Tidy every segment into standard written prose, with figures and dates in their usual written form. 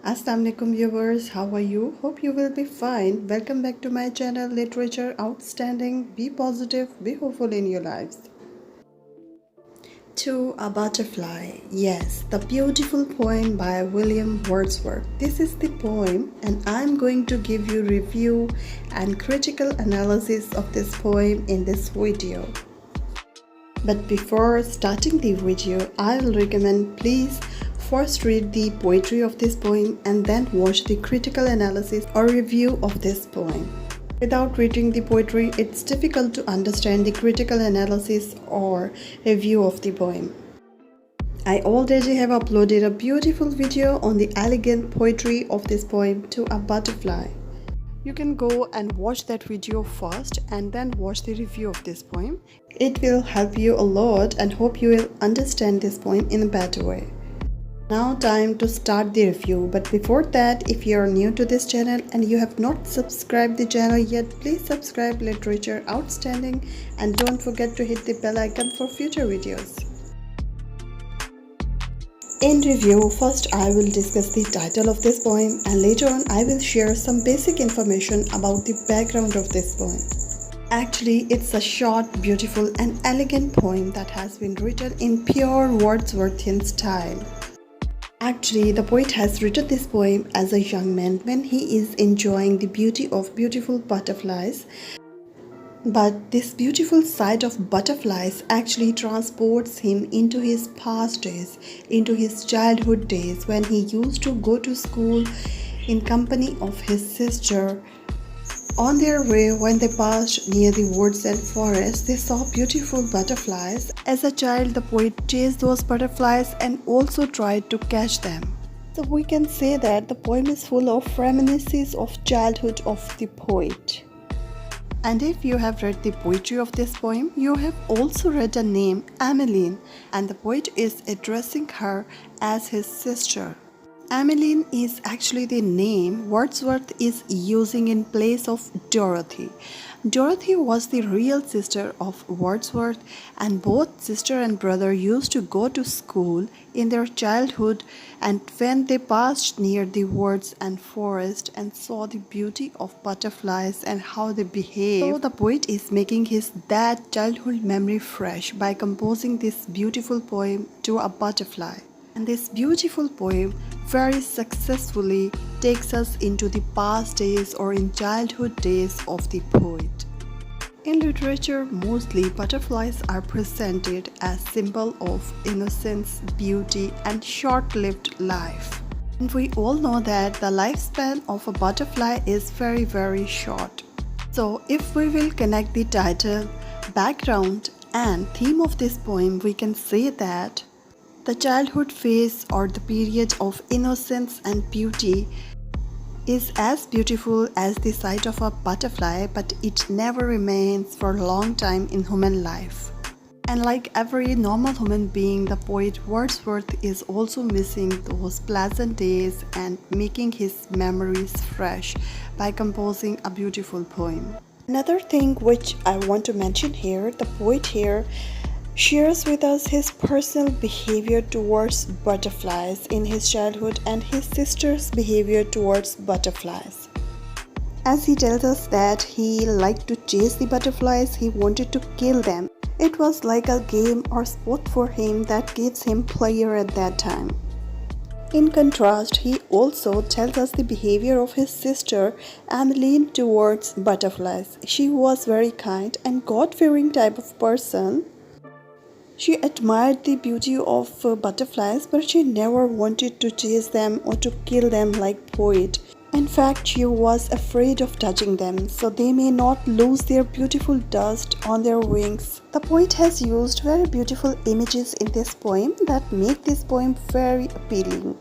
Assalamualaikum viewers, how are you? Hope you will be fine. Welcome back to my channel Literature Outstanding. Be positive, be hopeful in your lives. To a Butterfly. Yes, the beautiful poem by William Wordsworth. This is the poem and I'm going to give you review and critical analysis of this poem in this video. But before starting the video, I'll recommend please first read the poetry of this poem and then watch the critical analysis or review of this poem. Without reading the poetry, it's difficult to understand the critical analysis or review of the poem. I already have uploaded a beautiful video on the elegant poetry of this poem To a Butterfly. You can go and watch that video first and then watch the review of this poem. It will help you a lot and hope you will understand this poem in a better way. Now time to start the review, but before that, if you are new to this channel and you have not subscribed the channel yet, please subscribe Literature Outstanding and don't forget to hit the bell icon for future videos. In review, first I will discuss the title of this poem and later on I will share some basic information about the background of this poem. Actually, it's a short, beautiful and elegant poem that has been written in pure Wordsworthian style. Actually, the poet has written this poem as a young man when he is enjoying the beauty of beautiful butterflies. But this beautiful sight of butterflies actually transports him into his past days, into his childhood days when he used to go to school in company of his sister. On their way, when they passed near the woods and forests, they saw beautiful butterflies. As a child, the poet chased those butterflies and also tried to catch them. So we can say that the poem is full of reminiscences of childhood of the poet. And if you have read the poetry of this poem, you have also read the name Emmeline, and the poet is addressing her as his sister. Emmeline is actually the name Wordsworth is using in place of Dorothy. Dorothy was the real sister of Wordsworth, and both sister and brother used to go to school in their childhood, and when they passed near the woods and forest and saw the beauty of butterflies and how they behave, so the poet is making his that childhood memory fresh by composing this beautiful poem To a Butterfly. And this beautiful poem very successfully takes us into the past days or in childhood days of the poet. In literature, mostly butterflies are presented as symbol of innocence, beauty and short-lived life. And we all know that the lifespan of a butterfly is very short. So if we will connect the title, background and theme of this poem, we can say that the childhood phase or the period of innocence and beauty is as beautiful as the sight of a butterfly, but it never remains for a long time in human life. And like every normal human being, the poet Wordsworth is also missing those pleasant days and making his memories fresh by composing a beautiful poem. Another thing which I want to mention here, the poet here shares with us his personal behavior towards butterflies in his childhood and his sister's behavior towards butterflies. As he tells us that he liked to chase the butterflies, he wanted to kill them. It was like a game or sport for him that gives him pleasure at that time. In contrast, he also tells us the behavior of his sister Emmeline towards butterflies. She was very kind and God-fearing type of person. She admired the beauty of butterflies, but she never wanted to chase them or to kill them like poet. In fact, she was afraid of touching them, so they may not lose their beautiful dust on their wings. The poet has used very beautiful images in this poem that make this poem very appealing.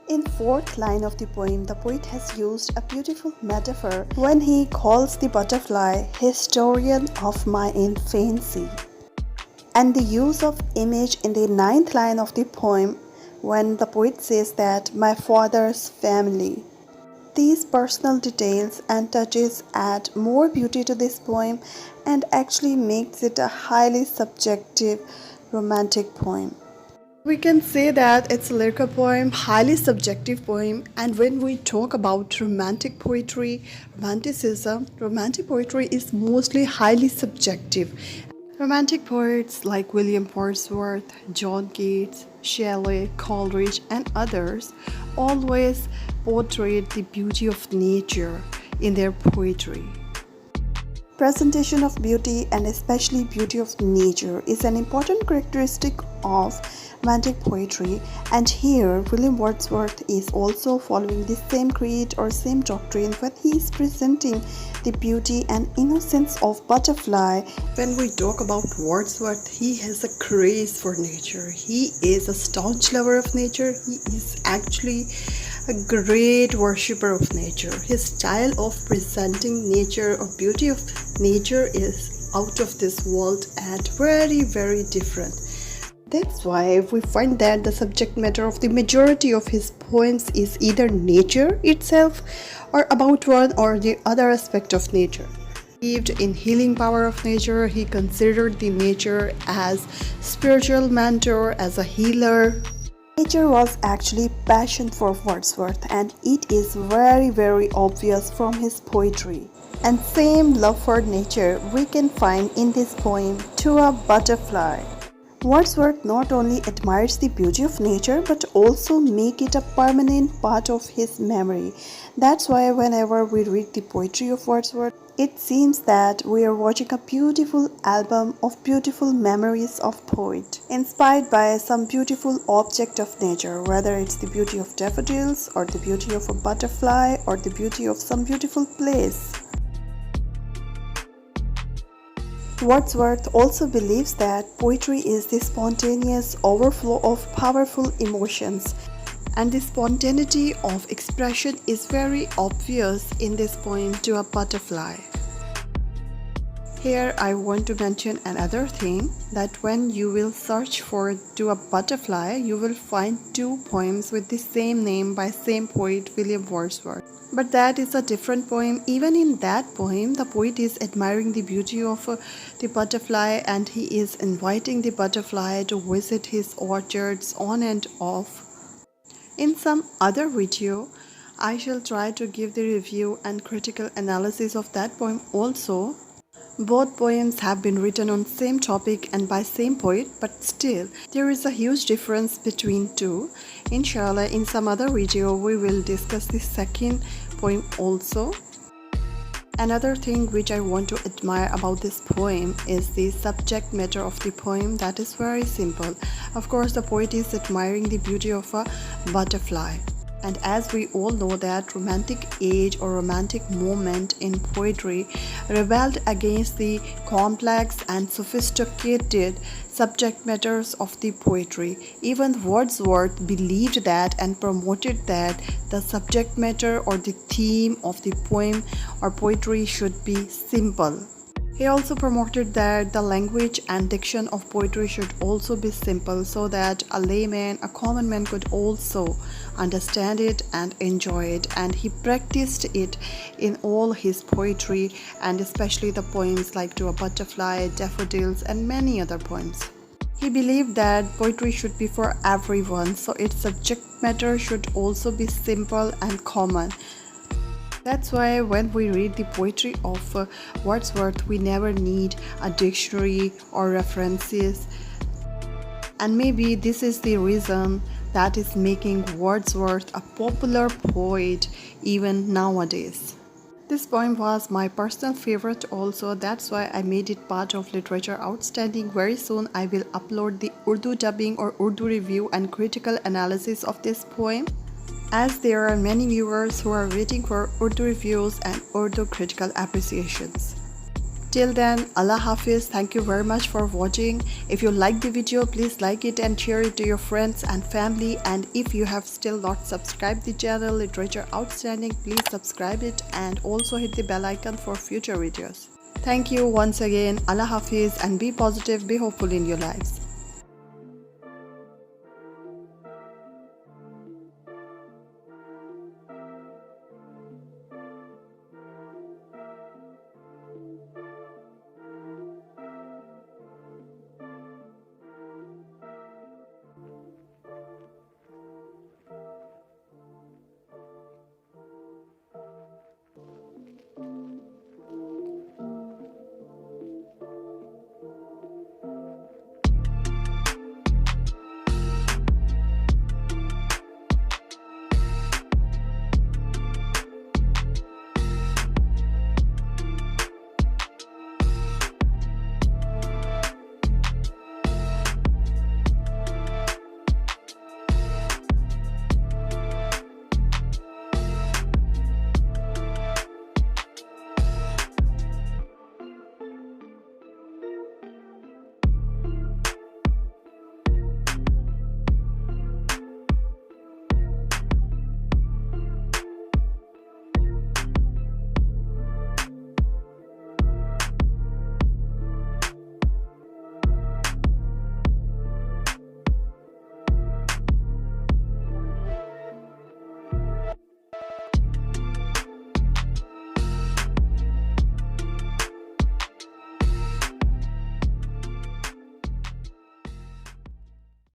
In fourth line of the poem, the poet has used a beautiful metaphor when he calls the butterfly historian of my infancy. And the use of image in the ninth line of the poem when the poet says that my father's family. These personal details and touches add more beauty to this poem and actually makes it a highly subjective romantic poem. We can say that it's a lyrical poem, highly subjective poem, and when we talk about romantic poetry, romanticism, romantic poetry is mostly highly subjective. Romantic poets like William Wordsworth, John Keats, Shelley, Coleridge, and others always portrayed the beauty of nature in their poetry. Presentation of beauty and especially beauty of nature is an important characteristic of romantic poetry, and here William Wordsworth is also following the same creed or same doctrine when he is presenting the beauty and innocence of butterfly. When we talk about Wordsworth, he has a craze for nature. He is a staunch lover of nature. He is actually a great worshipper of nature. His style of presenting nature or beauty of nature is out of this world and very, very different. That's why we find that the subject matter of the majority of his poems is either nature itself or about one or the other aspect of nature. He believed in healing power of nature. He considered the nature as spiritual mentor, as a healer. Nature was actually passion for Wordsworth, and it is very, very obvious from his poetry. And same love for nature we can find in this poem, To a Butterfly. Wordsworth not only admires the beauty of nature but also make it a permanent part of his memory. That's why whenever we read the poetry of Wordsworth, it seems that we are watching a beautiful album of beautiful memories of poet, inspired by some beautiful object of nature, whether it's the beauty of daffodils or the beauty of a butterfly or the beauty of some beautiful place. Wordsworth also believes that poetry is the spontaneous overflow of powerful emotions, and the spontaneity of expression is very obvious in this poem, To a Butterfly. Here I want to mention another thing, that when you will search for To a Butterfly, you will find two poems with the same name by same poet, William Wordsworth. But that is a different poem. Even in that poem, the poet is admiring the beauty of the butterfly, and he is inviting the butterfly to visit his orchards on and off. In some other video, I shall try to give the review and critical analysis of that poem also. Both poems have been written on same topic and by same poet, but still there is a huge difference between two. Inshallah, in some other video we will discuss the second poem also. Another thing which I want to admire about this poem is the subject matter of the poem. That is very simple. Of course, the poet is admiring the beauty of a butterfly. And as we all know that romantic age or romantic moment in poetry rebelled against the complex and sophisticated subject matters of the poetry. Even Wordsworth believed that and promoted that the subject matter or the theme of the poem or poetry should be simple. He also promoted that the language and diction of poetry should also be simple, so that a layman, a common man could also understand it and enjoy it, and he practiced it in all his poetry, and especially the poems like To a Butterfly, Daffodils, and many other poems. He believed that poetry should be for everyone, so its subject matter should also be simple and common. That's why when we read the poetry of Wordsworth, we never need a dictionary or references. And maybe this is the reason that is making Wordsworth a popular poet even nowadays. This poem was my personal favorite also. That's why I made it part of Literature Outstanding. Very soon I will upload the Urdu dubbing or Urdu review and critical analysis of this poem, as there are many viewers who are waiting for Urdu reviews and Urdu critical appreciations. Till then, Allah Hafiz. Thank you very much for watching. If you like the video, please like it and share it to your friends and family. And if you have still not subscribed the channel Literature Outstanding, please subscribe it and also hit the bell icon for future videos. Thank you once again. Allah Hafiz, and be positive, be hopeful in your lives.